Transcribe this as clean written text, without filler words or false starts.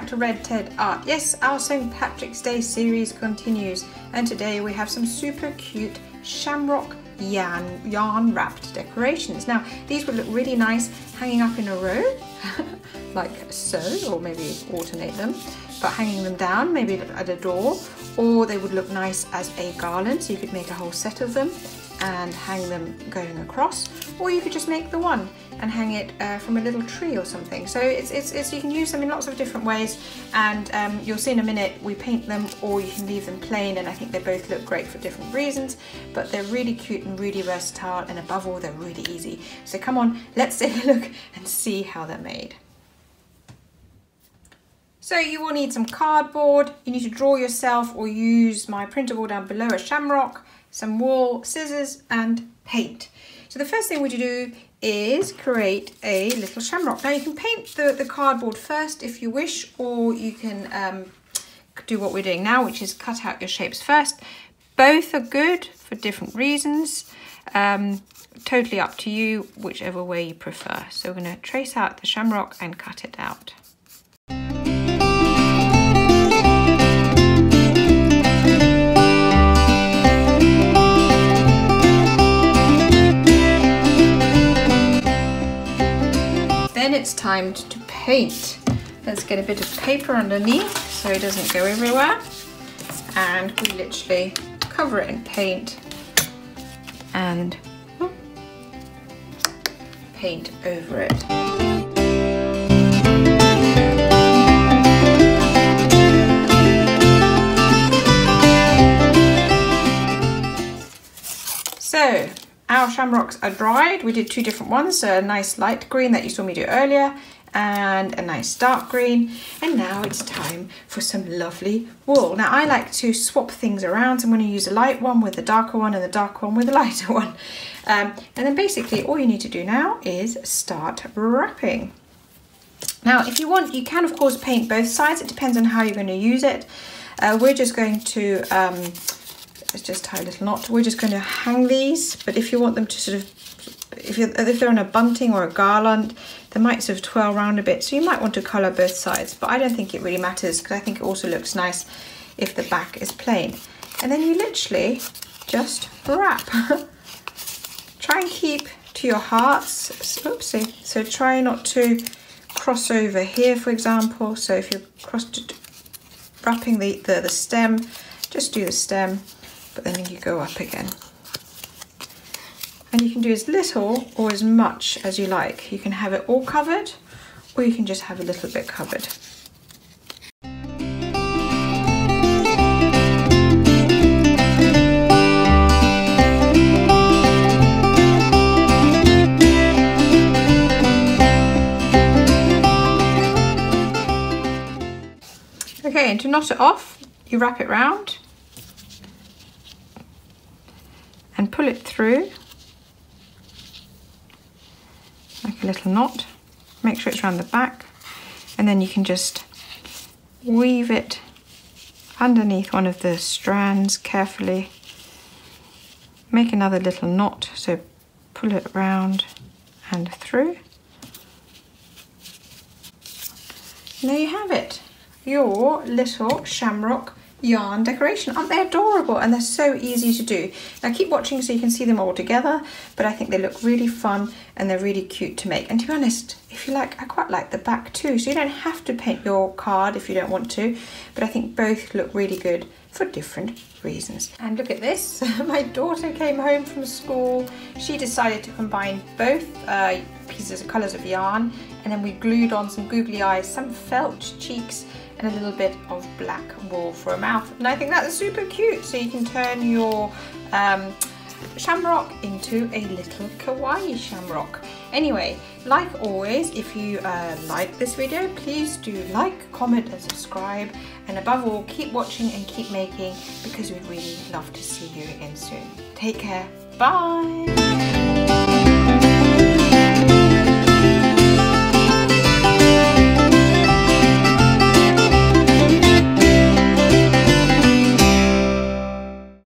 back to Red Ted Art. Yes, our St. Patrick's Day series continues, and today we have some super cute shamrock yarn wrapped decorations. Now these would look really nice hanging up in a row like so, or maybe alternate them, but hanging them down maybe at a door, or they would look nice as a garland, so you could make a whole set of them and hang them going across, or you could just make the one and hang it from a little tree or something. So it's you can use them in lots of different ways, and you'll see in a minute we paint them, or you can leave them plain, and I think they both look great for different reasons, but they're really cute and really versatile, and above all they're really easy. So come on, let's take a look and see how they're made. So you will need some cardboard, you need to draw yourself or use my printable down below a shamrock, some wool, scissors and paint. So the first thing we do is create a little shamrock. Now you can paint the cardboard first if you wish, or you can do what we're doing now, which is cut out your shapes first. Both are good for different reasons. Totally up to you, whichever way you prefer. So we're going to trace out the shamrock and cut it out. Then it's time to paint. Let's get a bit of paper underneath so it doesn't go everywhere, and we literally cover it in paint and paint over it. So our shamrocks are dried. We did two different ones, so a nice light green that you saw me do earlier and a nice dark green. And now it's time for some lovely wool. Now I like to swap things around, so I'm going to use a light one with the darker one and the dark one with the lighter one. And then basically all you need to do now is start wrapping. Now if you want, you can of course paint both sides. It depends on how you're going to use it. We're just going to let's just tie a little knot. We're just going to hang these, but if you want them to sort of, if they're on a bunting or a garland, they might sort of twirl around a bit, so you might want to colour both sides, but I don't think it really matters, because I think it also looks nice if the back is plain. And then you literally just wrap. Try and keep to your hearts. Oopsie. So try not to cross over here, for example. So if you're wrapping the stem, just do the stem, but then you go up again. And you can do as little or as much as you like. You can have it all covered, or you can just have a little bit covered. Okay, and to knot it off, you wrap it round and pull it through like a little knot. Make sure it's around the back, and then you can just weave it underneath one of the strands carefully. Make another little knot, so pull it around and through. And there you have it, your little shamrock yarn decoration. Aren't they adorable? And they're so easy to do. Now keep watching so you can see them all together, but I think they look really fun and they're really cute to make. And to be honest, if you like, I quite like the back too, so you don't have to paint your card if you don't want to, but I think both look really good for different reasons. And look at this. My daughter came home from school. She decided to combine both pieces of colours of yarn, and then we glued on some googly eyes, some felt cheeks, and a little bit of black wool for a mouth. And I think that's super cute. So you can turn your shamrock into a little kawaii shamrock. Anyway, like always, if you like this video, please do like, comment and subscribe. And above all, keep watching and keep making, because we'd really love to see you again soon. Take care. Bye.